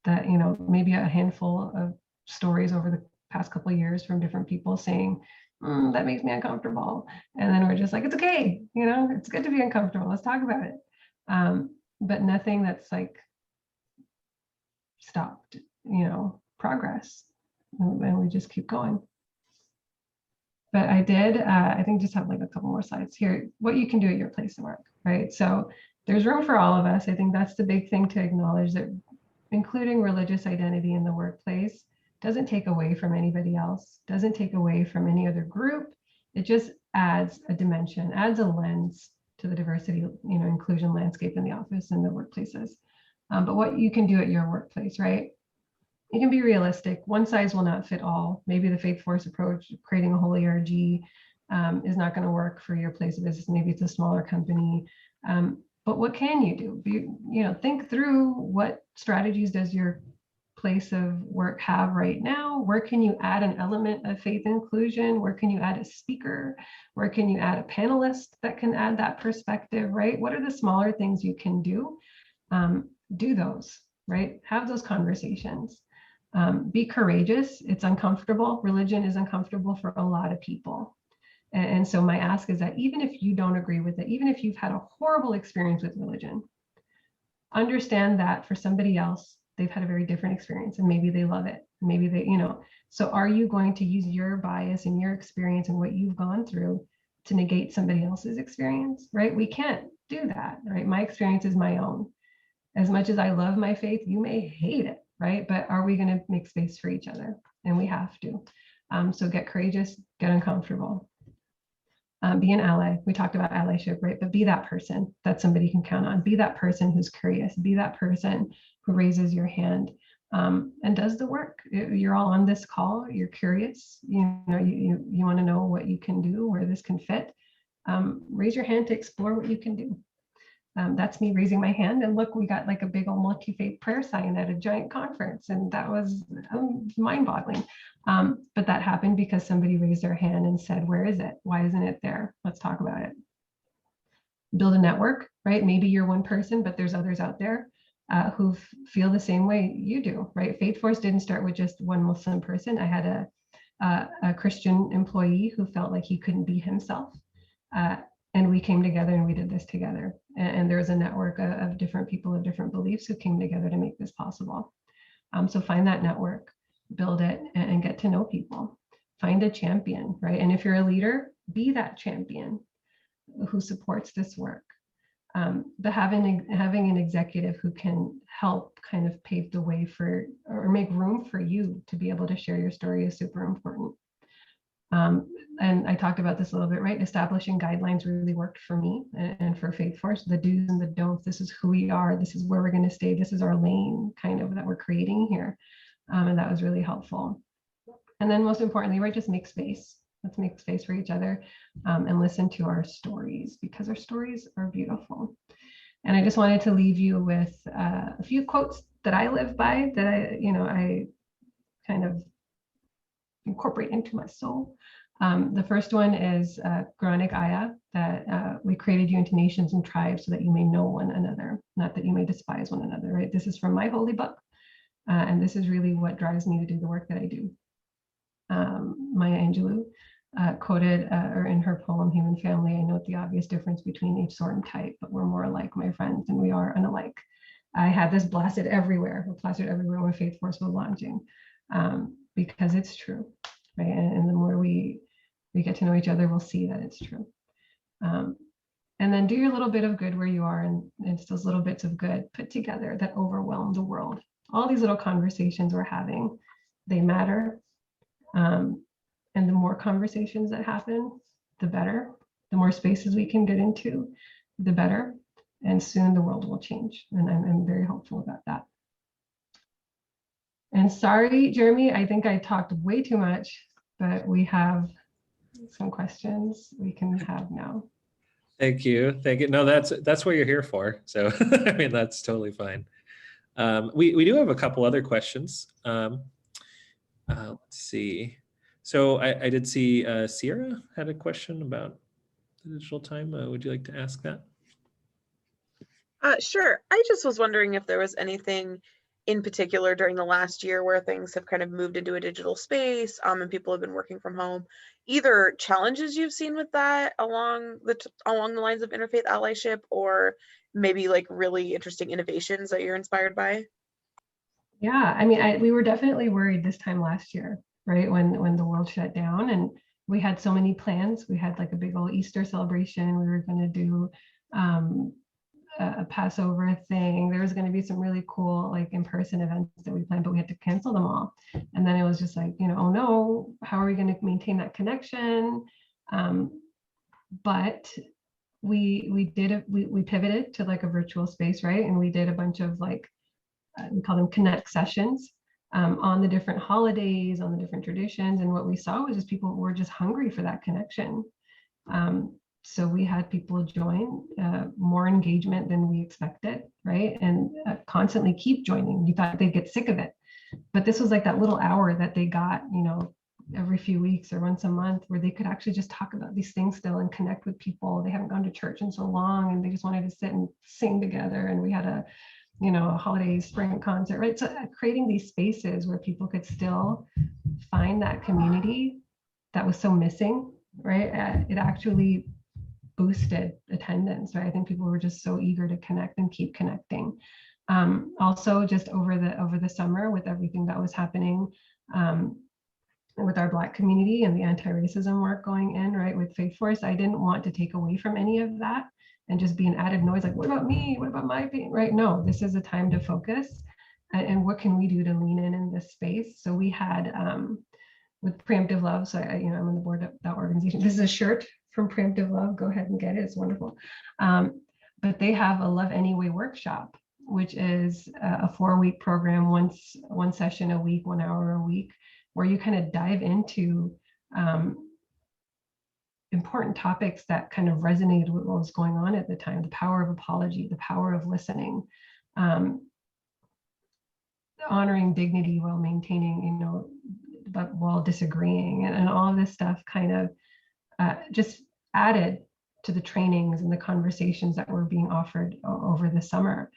that, maybe a handful of stories over the past couple of years from different people saying, that makes me uncomfortable. And then we're just like, it's okay. It's good to be uncomfortable. Let's talk about it. But nothing that's like stopped, progress. And we just keep going. But I did, I think just have like a couple more slides here, what you can do at your place of work, right? So there's room for all of us. I think that's the big thing to acknowledge, that including religious identity in the workplace doesn't take away from anybody else, doesn't take away from any other group. It just adds a dimension, adds a lens to the diversity, inclusion landscape in the office and the workplaces. But what you can do at your workplace, right? You can be realistic. One size will not fit all. Maybe the Faithforce approach, creating a whole ERG, is not going to work for your place of business. Maybe it's a smaller company. But what can you do? Think through, what strategies does your place of work have right now? Where can you add an element of faith inclusion? Where can you add a speaker? Where can you add a panelist that can add that perspective, right? What are the smaller things you can do? Do those, right? Have those conversations. Be courageous. It's uncomfortable. Religion is uncomfortable for a lot of people. And so my ask is that even if you don't agree with it, even if you've had a horrible experience with religion, understand that for somebody else, they've had a very different experience, and maybe they love it. Maybe they, so are you going to use your bias and your experience and what you've gone through to negate somebody else's experience, right? We can't do that, right? My experience is my own. As much as I love my faith, you may hate it, right? But are we going to make space for each other? And we have to. So get courageous, get uncomfortable. Be an ally. We talked about allyship, right? But be that person that somebody can count on. Be that person who's curious. Be that person who raises your hand and does the work. You're all on this call. You're curious. You want to know what you can do, where this can fit. Raise your hand to explore what you can do. That's me raising my hand, and look, we got like a big old multi-faith prayer sign at a giant conference, and that was mind-boggling. But that happened because somebody raised their hand and said, where is it? Why isn't it there? Let's talk about it. Build a network, right? Maybe you're one person, but there's others out there who feel the same way you do, right? Faithforce didn't start with just one Muslim person. I had a Christian employee who felt like he couldn't be himself. And we came together and we did this together. And there was a network of different people of different beliefs who came together to make this possible. So find that network, build it, and get to know people. Find a champion, right? And if you're a leader, be that champion who supports this work. But having an executive who can help kind of pave the way for, or make room for you to be able to share your story is super important. And I talked about this a little bit, right? Establishing guidelines really worked for me and for Faithforce, the do's and the don'ts. This is who we are. This is where we're going to stay. This is our lane kind of that we're creating here. And that was really helpful. And then most importantly, right, just make space. Let's make space for each other and listen to our stories, because our stories are beautiful. And I just wanted to leave you with a few quotes that I live by, that I kind of incorporate into my soul. The first one is Quranic ayah, that we created you into nations and tribes so that you may know one another, not that you may despise one another, right? This is from my holy book. And this is really what drives me to do the work that I do. Maya Angelou quoted, or in her poem, Human Family, I note the obvious difference between each sort and type, but we're more alike, my friends, than we are unalike. I had this plastered everywhere when Faithforce was launching, because it's true, right? And the more we get to know each other, we'll see that it's true. And then do your little bit of good where you are, and it's those little bits of good put together that overwhelm the world. All these little conversations we're having, they matter. And the more conversations that happen, the better. The more spaces we can get into, the better. And soon the world will change. And I'm very hopeful about that. And sorry, Jeremy, I think I talked way too much, but we have some questions we can have now.
Thank you. Thank you. No, that's what you're here for. So, I mean, that's totally fine. We do have a couple other questions. Let's see. So I did see Sierra had a question about the digital time. Would you like to ask that?
Sure. I just was wondering if there was anything in particular during the last year where things have kind of moved into a digital space, and people have been working from home. Either challenges you've seen with that along the lines of interfaith allyship, or maybe like really interesting innovations that you're inspired by.
Yeah, I mean, we were definitely worried this time last year, right? When the world shut down, and we had so many plans. We had like a big old Easter celebration. We were going to do a Passover thing. There was going to be some really cool like in-person events that we planned, but we had to cancel them all. And then it was just like, you know, oh no, how are we going to maintain that connection? But we pivoted to like a virtual space, right? And we did a bunch of like, we call them connect sessions on the different holidays, on the different traditions. And what we saw was just people were just hungry for that connection. So we had people join, more engagement than we expected, right? And constantly keep joining. You thought they'd get sick of it. But this was like that little hour that they got, you know, every few weeks or once a month, where they could actually just talk about these things still and connect with people. They haven't gone to church in so long, and they just wanted to sit and sing together. And we had a holiday spring concert, right? So creating these spaces where people could still find that community that was so missing, right? It actually boosted attendance, right? I think people were just so eager to connect and keep connecting. Also, just over the summer, with everything that was happening with our Black community and the anti-racism work going in, right, with Faithforce, I didn't want to take away from any of that and just be an added noise, like, what about me? What about my pain? Right? No, this is a time to focus. And what can we do to lean in this space? So we had, with Preemptive Love, so I'm on the board of that organization. This is a shirt from Preemptive Love. Go ahead and get it. It's wonderful. But they have a Love Anyway workshop, which is a 4-week program, one session a week, 1 hour a week, where you kind of dive into important topics that kind of resonated with what was going on at the time: the power of apology, the power of listening, honoring dignity while maintaining, but while disagreeing, and all of this stuff kind of just added to the trainings and the conversations that were being offered over the summer.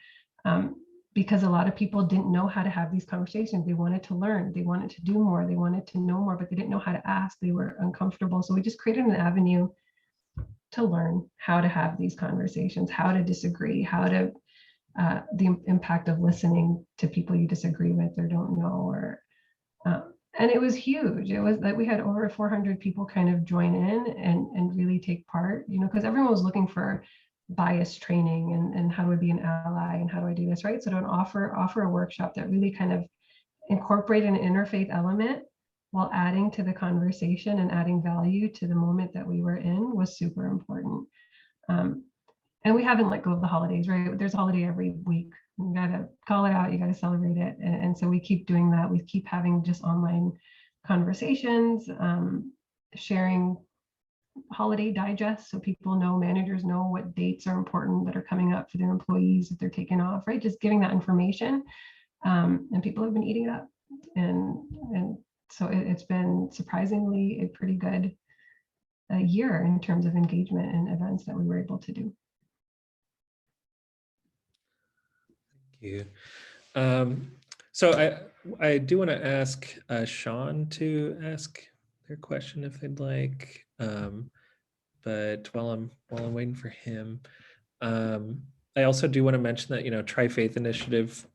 Because a lot of people didn't know how to have these conversations. They wanted to learn, they wanted to do more, they wanted to know more, but they didn't know how to ask. They were uncomfortable. So we just created an avenue to learn how to have these conversations, how to disagree, how to, the impact of listening to people you disagree with or don't know, and it was huge. It was that we had over 400 people kind of join in and really take part, because everyone was looking for bias training and how do I be an ally and how do I do this, right? So to offer a workshop that really kind of incorporated an interfaith element while adding to the conversation and adding value to the moment that we were in was super important. And we haven't let go of the holidays, right? There's a holiday every week. You gotta call it out, you gotta celebrate it. And so we keep doing that. We keep having just online conversations, sharing holiday digests so people know, managers know what dates are important that are coming up for their employees if they're taking off, right? Just giving that information, and people have been eating it up. And so it's been surprisingly a pretty good year in terms of engagement and events that we were able to do.
Thank you. So I do want to ask Sean to ask their question if they'd like. But while I'm waiting for him, I also do want to mention that, Try Faith Initiative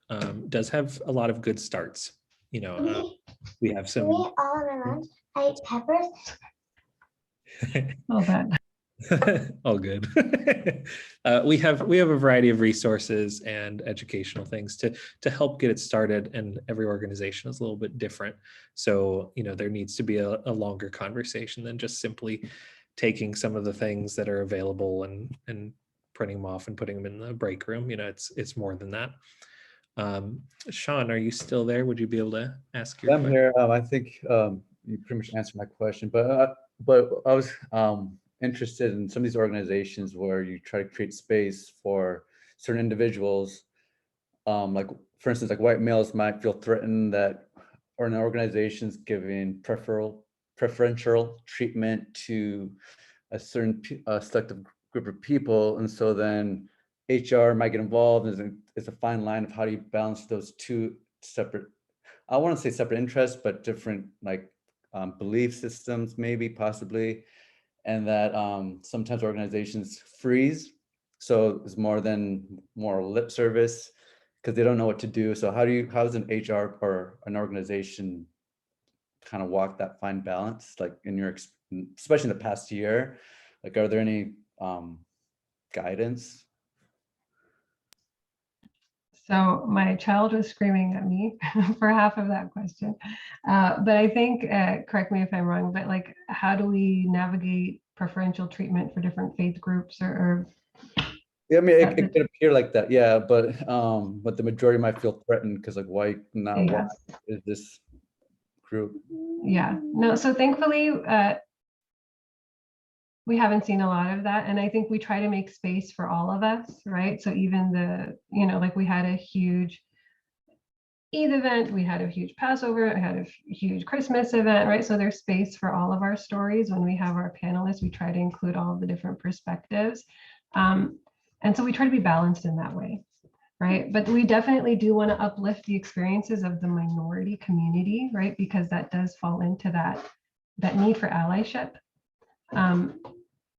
does have a lot of good starts. We have some.
all around. I ate peppers.
All that.
All good. We have a variety of resources and educational things to help get it started, and every organization is a little bit different. So there needs to be a longer conversation than just simply taking some of the things that are available and printing them off and putting them in the break room. It's more than that. Sean, are you still there? Would you be able to ask your question?
I'm here. I think you pretty much answered my question, but I was interested in some of these organizations where you try to create space for certain individuals. Like, for instance, like white males might feel threatened that, or an organization's giving preferential treatment to a certain selective group of people, and so then HR might get involved. It's a fine line of how do you balance those two separate, I want to say separate interests, but different like belief systems, maybe, possibly. And that sometimes organizations freeze. So it's more lip service because they don't know what to do. So how does an HR or an organization kind of walk that fine balance? Like especially in the past year, like, are there any guidance?
So my child was screaming at me for half of that question. But I think, correct me if I'm wrong, but like, how do we navigate preferential treatment for different faith groups or
Yeah, I mean, it can appear like that, yeah, but the majority might feel threatened because like, why is this group?
Yeah, no, so thankfully, we haven't seen a lot of that. And I think we try to make space for all of us, right? So even like we had a huge Eid event, we had a huge Passover, we had a huge Christmas event, right? So there's space for all of our stories. When we have our panelists, we try to include all of the different perspectives. And so we try to be balanced in that way, right? But we definitely do want to uplift the experiences of the minority community, right? Because that does fall into that need for allyship.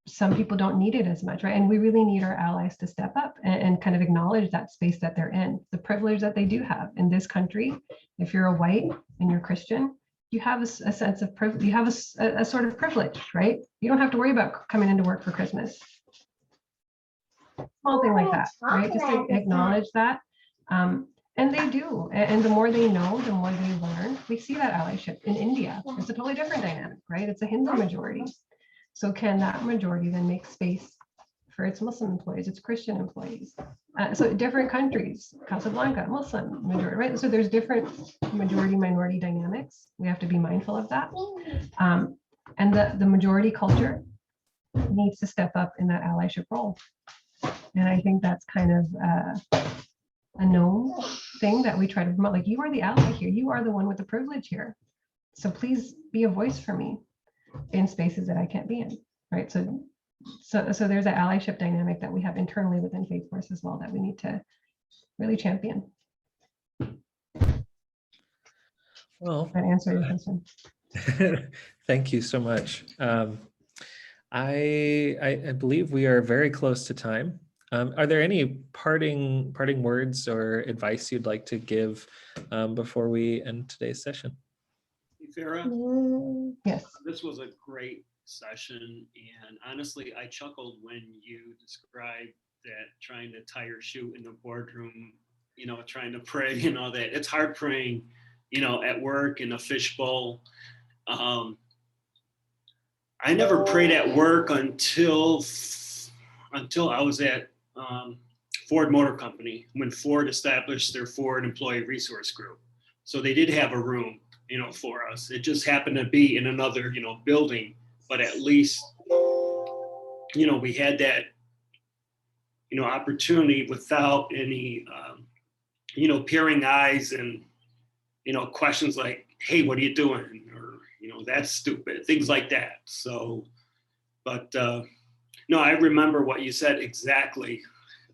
Some people don't need it as much, right? And we really need our allies to step up and kind of acknowledge that space that they're in, the privilege that they do have in this country. If you're a white and you're Christian, you have a sense of privilege, you have a sort of privilege, right? You don't have to worry about coming into work for Christmas. Small thing like that, right? Just to acknowledge that. And they do. And the more they know, the more they learn. We see that allyship in India. It's a totally different dynamic, right? It's a Hindu majority. So can that majority then make space for its Muslim employees, its Christian employees? So different countries, Casablanca, Muslim majority, right? So there's different majority-minority dynamics. We have to be mindful of that. And the majority culture needs to step up in that allyship role. And I think that's kind of a known thing that we try to promote. Like, you are the ally here. You are the one with the privilege here. So please be a voice for me in spaces that I can't be in, right? So there's an allyship dynamic that we have internally within Faithforce as well that we need to really champion.
Well,
that answer your question.
Thank you so much. I believe we are very close to time. Are there any parting words or advice you'd like to give before we end today's session?
Farah,
yes,
this was a great session, and honestly, I chuckled when you described that trying to tie your shoe in the boardroom, trying to pray and all that. It's hard praying, at work in a fishbowl. I never prayed at work until I was at Ford Motor Company when Ford established their Ford Employee Resource Group. So they did have a room, for us. It just happened to be in another, building, but at least, we had that, opportunity without any, peering eyes and, questions like, hey, what are you doing? Or, that's stupid, things like that. So, but no, I remember what you said exactly.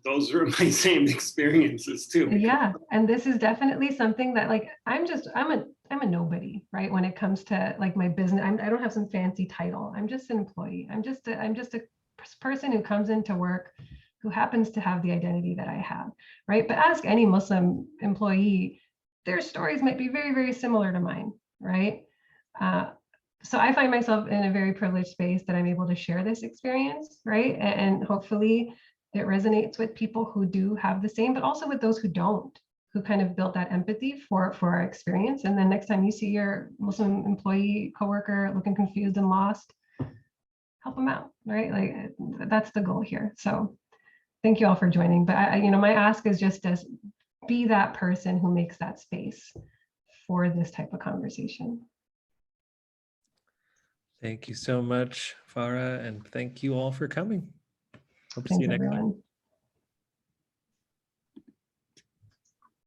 Those were my same experiences too.
Yeah, and this is definitely something that, like, I'm a nobody, right? When it comes to like my business, I don't have some fancy title. I'm just an employee. I'm just a person who comes into work, who happens to have the identity that I have, right? But ask any Muslim employee, their stories might be very, very similar to mine, right? So I find myself in a very privileged space that I'm able to share this experience, right? And hopefully it resonates with people who do have the same, but also with those who don't, who kind of built that empathy for our experience. And then next time you see your Muslim employee coworker looking confused and lost, help them out, right? Like that's the goal here. So thank you all for joining. But my ask is just to be that person who makes that space for this type of conversation.
Thank you so much, Farah, and thank you all for coming. Hope to see
Thanks,
you next time.
everyone.